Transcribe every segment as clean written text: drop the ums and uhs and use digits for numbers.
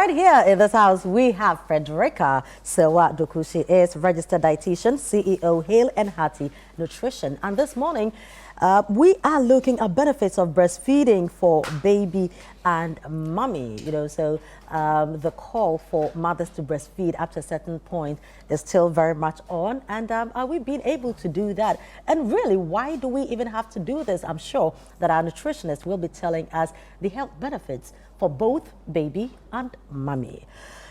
right here in this house, we have Frederica Sewa Doku. She is registered dietitian, CEO, Hale and Hearty Nutrition. And this morning, we are looking at benefits of breastfeeding for baby and mommy. The call for mothers to breastfeed up to a certain point is still very much on. And are we being able to do that? And really, why do we even have to do this? I'm sure that our nutritionist will be telling us the health benefits for both baby and mommy.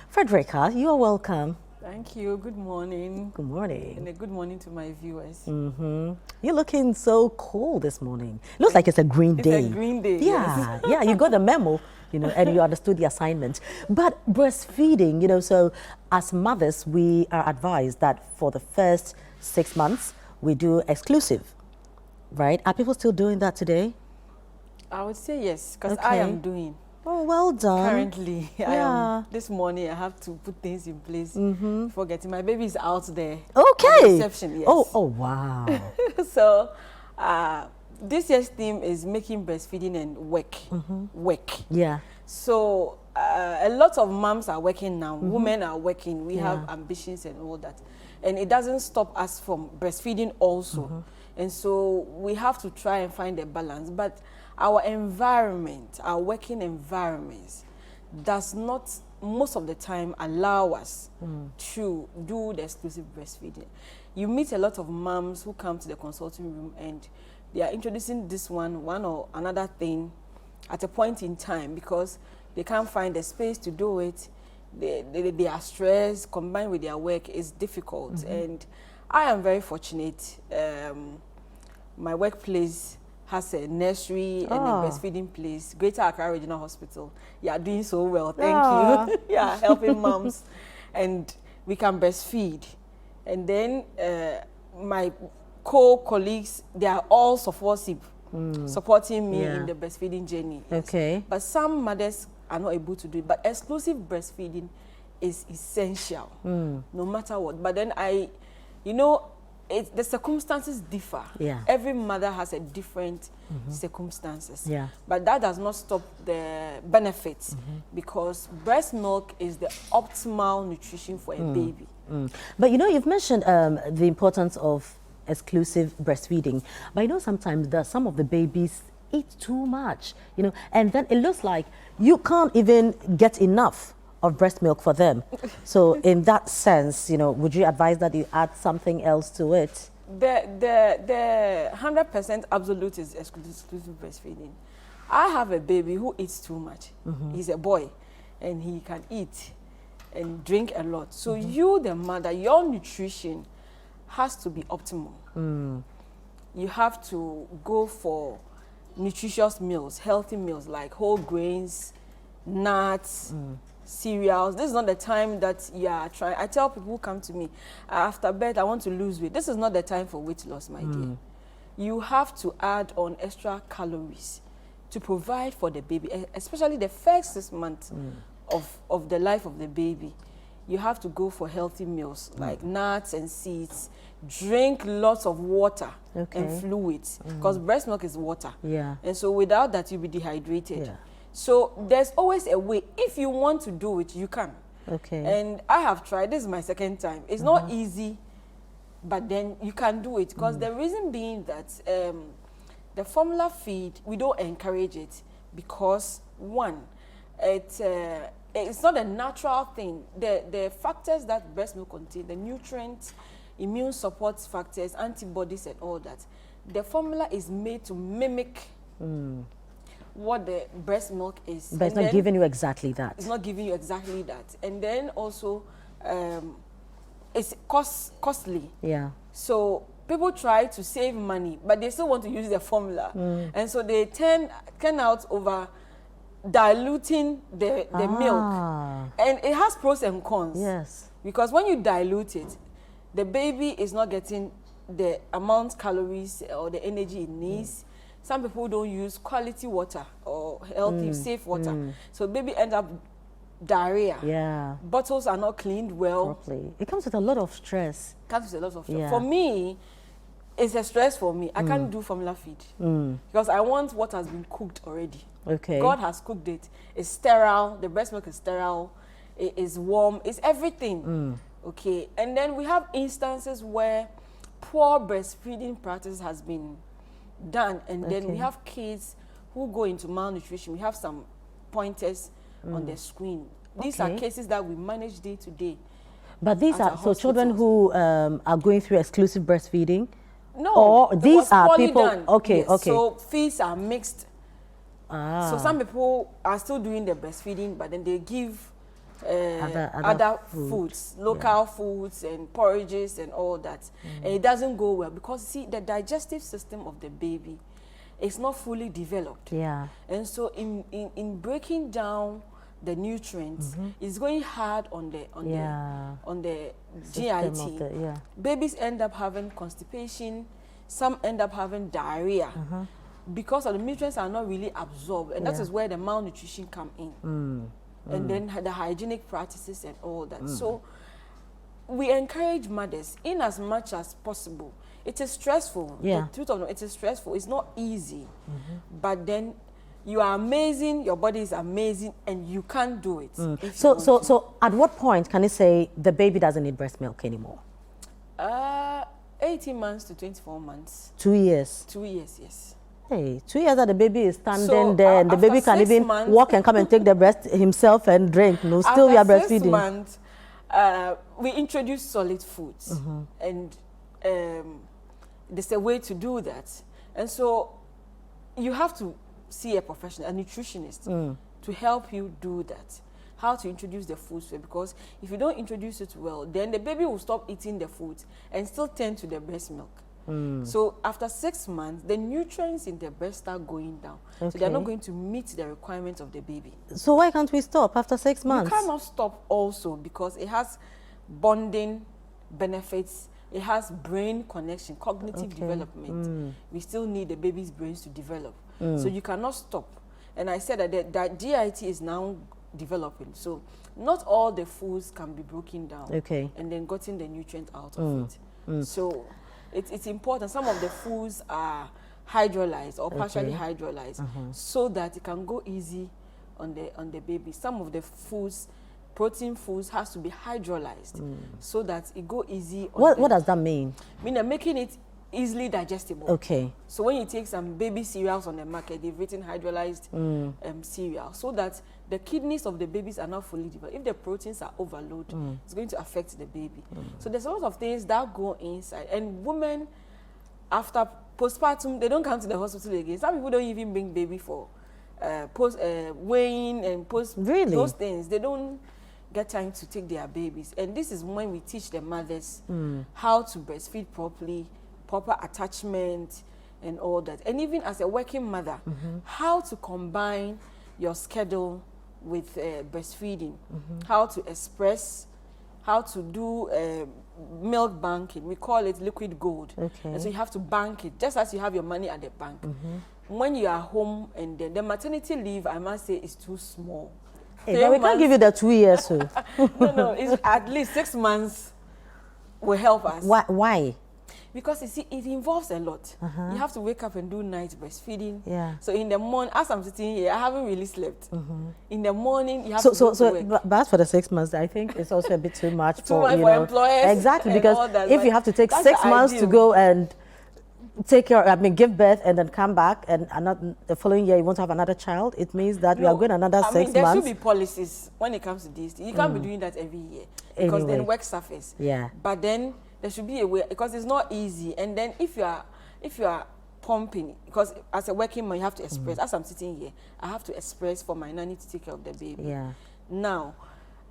Frederica, you are welcome. Thank you. Good morning. Good morning. And a good morning to my viewers. You're looking so cool this morning. Looks like it's a green day. It's a green day, yeah, yes. Yeah, you got the memo, and you understood the assignment. But breastfeeding, so as mothers, we are advised that for the first 6 months, we do exclusive, right? Are people still doing that today? I would say yes, because I am doing. Oh, well done. Currently, this morning I have to put things in place before getting my baby is out there. Okay. Reception, yes. Oh, wow. So, this year's theme is making breastfeeding and work. Work. Yeah. So, a lot of moms are working now. Women are working. We have ambitions and all that. And it doesn't stop us from breastfeeding also. And so, we have to try and find a balance. But our environment, our working environments, does not most of the time allow us to do the exclusive breastfeeding. You meet a lot of moms who come to the consulting room and they are introducing this one or another thing at a point in time because they can't find the space to do it. They are stressed, combined with their work is difficult. And I am very fortunate. My workplace has a nursery and a breastfeeding place, Greater Accra Regional Hospital. You are doing so well, thank you. Yeah, helping moms. And we can breastfeed. And then my co-colleagues, they are all supporting me in the breastfeeding journey. Yes. Okay. But some mothers are not able to do it. But exclusive breastfeeding is essential, no matter what. But then the circumstances differ. Yeah. Every mother has a different circumstances. Yeah. But that does not stop the benefits because breast milk is the optimal nutrition for a baby. But you've mentioned the importance of exclusive breastfeeding. But sometimes some of the babies eat too much, and then it looks like you can't even get enough of breast milk for them. So in that sense, would you advise that you add something else to it? The 100% absolute is exclusive breastfeeding. I have a baby who eats too much. He's a boy and he can eat and drink a lot. So you, the mother, your nutrition has to be optimal. You have to go for nutritious meals, healthy meals like whole grains, nuts, cereals. This is not the time that you are trying. I tell people who come to me, after birth, I want to lose weight. This is not the time for weight loss, my dear. You have to add on extra calories to provide for the baby, especially the first 6 months of the life of the baby. You have to go for healthy meals like nuts and seeds. Drink lots of water and fluids because breast milk is water. Yeah. And so without that, you'll be dehydrated. Yeah. So there's always a way. If you want to do it, you can. Okay. And I have tried. This is my second time. It's not easy, but then you can do it. Because the reason being that the formula feed, we don't encourage it because, one, it's not a natural thing. The factors that breast milk contain, the nutrients, immune support factors, antibodies and all that, the formula is made to mimic what the breast milk is. But it's not giving you exactly that. It's not giving you exactly that. And then also, it's costly. Yeah. So people try to save money, but they still want to use the formula. And so they turn out over diluting the milk. And it has pros and cons. Yes. Because when you dilute it, the baby is not getting the amount of calories or the energy it needs. Some people don't use quality water or healthy, safe water. So baby ends up diarrhea. Yeah. Bottles are not cleaned well. Properly. It comes with a lot of stress. Comes with a lot of stress. Yeah. For me, It's a stress for me. I can't do formula feed because I want what has been cooked already. Okay. God has cooked it. It's sterile. The breast milk is sterile. It is warm. It's everything. Okay. And then we have instances where poor breastfeeding practice has been done, and then we have kids who go into malnutrition. We have some pointers on the screen. These are cases that we manage day to day. But these are so children who are going through exclusive breastfeeding. No, or these are people. Done. Okay, yes. okay. So feeds are mixed. So some people are still doing the breastfeeding, but then they give other foods, local foods and porridges and all that, and it doesn't go well because see the digestive system of the baby is not fully developed. Yeah. And so in breaking down the nutrients, it's going hard on the GIT. Babies end up having constipation. Some end up having diarrhea because of the nutrients are not really absorbed, and that is where the malnutrition come in. And then the hygienic practices and all that. So we encourage mothers in as much as possible. It is stressful. Yeah. The truth of it is stressful. It's not easy. But then you are amazing, your body is amazing, and you can't do it. So at what point can you say the baby doesn't need breast milk anymore? 18 months to 24 months. 2 years? 2 years, yes. Hey, 2 years that the baby is standing there, and the baby can even walk and come and take the breast himself and drink. No, still we are breastfeeding. After 6 months, we introduce solid foods, and there's a way to do that. And so you have to see a professional, a nutritionist, to help you do that. How to introduce the foods, because if you don't introduce it well, then the baby will stop eating the foods and still turn to the breast milk. So after 6 months, the nutrients in the breast start going down. So they're not going to meet the requirements of the baby. So why can't we stop after 6 months? You cannot stop also because it has bonding benefits. It has brain connection, cognitive development. We still need the baby's brains to develop. So you cannot stop. And I said that GIT is now developing. So not all the foods can be broken down and then gotten the nutrient out of it. So it's important. Some of the foods are hydrolyzed or partially hydrolyzed so that it can go easy on the baby. Some of the foods, protein foods, has to be hydrolyzed so that it go easy on what does that mean? Meaning making it easily digestible. Okay. So when you take some baby cereals on the market, they've written hydrolyzed cereal so that the kidneys of the babies are not fully developed. If the proteins are overloaded, it's going to affect the baby. So there's a lot of things that go inside. And women, after postpartum, they don't come to the hospital again. Some people don't even bring baby for weighing and those things. They don't get time to take their babies. And this is when we teach the mothers how to breastfeed properly, proper attachment and all that. And even as a working mother, how to combine your schedule with breastfeeding, how to express, how to do milk banking. We call it liquid gold. And so you have to bank it, just as you have your money at the bank. When you are home, and then the maternity leave, I must say, is too small. Hey, but we can't give you the 2 years. So. No, it's at least 6 months will help us. Why? Because you see, it involves a lot. You have to wake up and do night breastfeeding. Yeah. So in the morning, as I'm sitting here, I haven't really slept. In the morning, you have to go to work. But for the 6 months, I think it's also a bit too much for employers. Exactly, because if you have to take 6 months to go and take care, give birth and then come back, and the following year you want to have another child, it means that we are going another 6 months. There should be policies when it comes to this. You can't be doing that every year because then work suffers. Yeah. But then there should be a way, because it's not easy. And then if you are pumping, because as a working mom you have to express. As I'm sitting here, I have to express for my nanny to take care of the baby. Yeah. Now,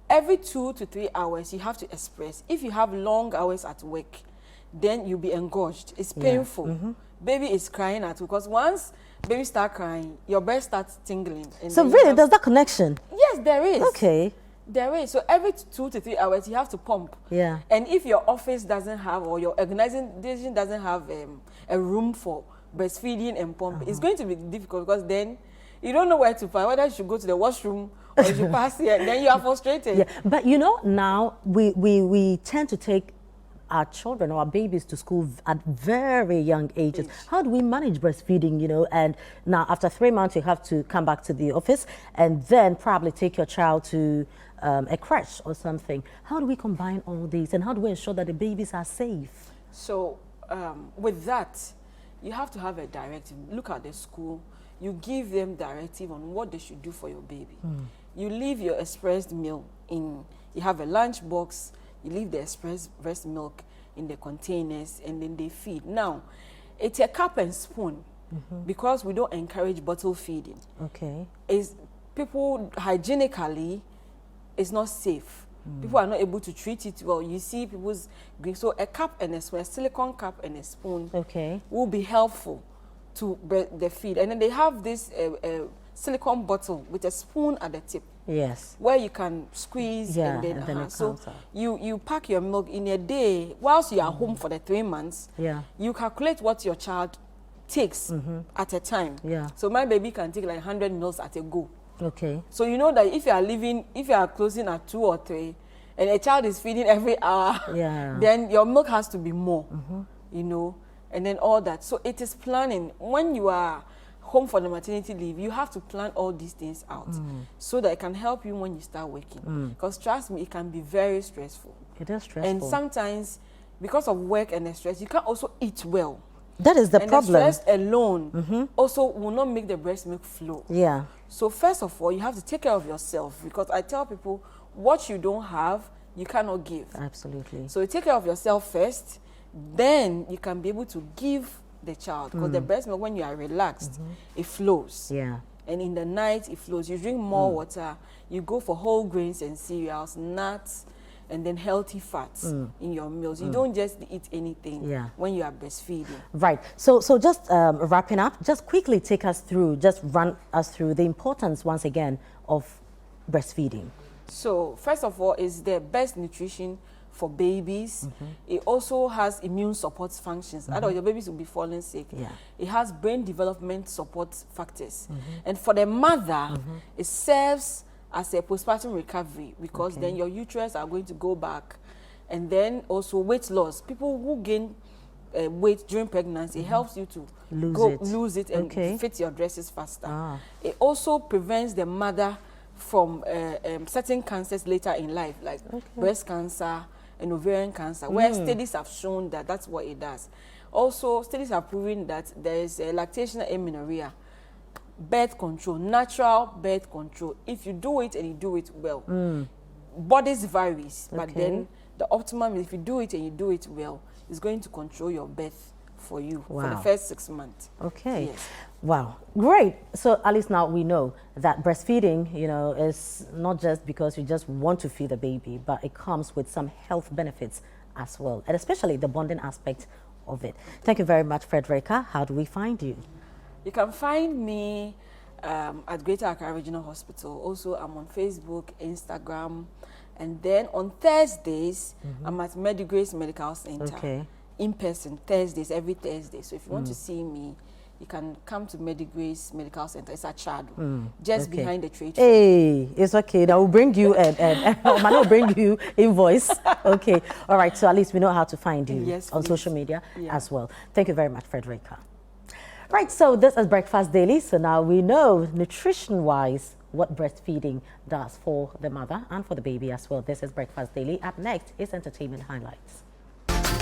every 2 to 3 hours you have to express. If you have long hours at work, then you'll be engorged. It's painful. Baby is crying at you, because once baby start crying, your breast starts tingling. And so really, there's that connection? Yes, there is. Okay. There is. So every 2 to 3 hours, you have to pump. Yeah. And if your office doesn't have, or your organization doesn't have a room for breastfeeding and pumping, it's going to be difficult, because then you don't know where to find, whether you should go to the washroom or you should pass here, then you are frustrated. Yeah. But now we tend to take our children, our babies to school at very young ages. How do we manage breastfeeding, you know? And now after 3 months, you have to come back to the office and then probably take your child to a crèche or something. How do we combine all these and how do we ensure that the babies are safe? So with that, you have to have a directive. Look at the school. You give them directive on what they should do for your baby. You leave your expressed meal in, you have a lunch box, you leave the express breast milk in the containers and then they feed. Now, it's a cup and spoon because we don't encourage bottle feeding. Okay. It's, people hygienically, it's not safe. People are not able to treat it well. You see people's, so a cup and a spoon, a silicone cup and a spoon will be helpful to the feed. And then they have this silicone bottle with a spoon at the tip. Yes. Where you can squeeze and then so you pack your milk in a day whilst you are home for the 3 months. Yeah. You calculate what your child takes at a time. Yeah. So my baby can take like 100 mils at a go. Okay. So you know that if you are closing at 2 or 3 and a child is feeding every hour, then your milk has to be more, you know, and then all that. So it is planning. When you are home for the maternity leave, you have to plan all these things out so that it can help you when you start working. Because trust me, it can be very stressful. It is stressful. And sometimes, because of work and the stress, you can't also eat well. That is the problem. And the stress alone also will not make the breast milk flow. Yeah. So first of all, you have to take care of yourself, because I tell people, what you don't have, you cannot give. Absolutely. So you take care of yourself first, then you can be able to give the child, because the breast milk, when you are relaxed, it flows. Yeah. And in the night, it flows. You drink more water, you go for whole grains and cereals, nuts, and then healthy fats in your meals. You don't just eat anything when you are breastfeeding. Right. So just wrapping up, just quickly take us through, just run us through the importance once again of breastfeeding. So first of all, it's the best nutrition for babies. It also has immune support functions. Otherwise, your babies will be falling sick. Yeah. It has brain development support factors. And for the mother, it serves as a postpartum recovery, because then your uterus are going to go back. And then also weight loss. People who gain weight during pregnancy, it helps you to lose it and fit your dresses faster. It also prevents the mother from certain cancers later in life, like breast cancer and ovarian cancer, where studies have shown that that's what it does. Also, studies have proven that there is lactational amenorrhea, birth control, natural birth control. If you do it and you do it well, bodies varies, but then the optimum is if you do it and you do it well, is going to control your birth for you for the first 6 months. Okay. Yes. Wow, great. So at least now we know that breastfeeding, you know, is not just because you just want to feed the baby, but it comes with some health benefits as well, and especially the bonding aspect of it. Thank you very much, Frederica. How do we find you? You can find me at Greater Accra Regional Hospital. Also, I'm on Facebook, Instagram, and then on Thursdays, I'm at Medigrace Medical Center. Okay. In person, Thursdays, every Thursday. So if you want to see me, you can come to Medigrace Medical Center. It's at Chado, just behind the trade fair. Hey, it's okay. That will bring you will bring you invoice. Okay. All right. So at least we know how to find you on social media as well. Thank you very much, Frederica. Right, so this is Breakfast Daily. So now we know, nutrition-wise, what breastfeeding does for the mother and for the baby as well. This is Breakfast Daily. Up next is Entertainment Highlights.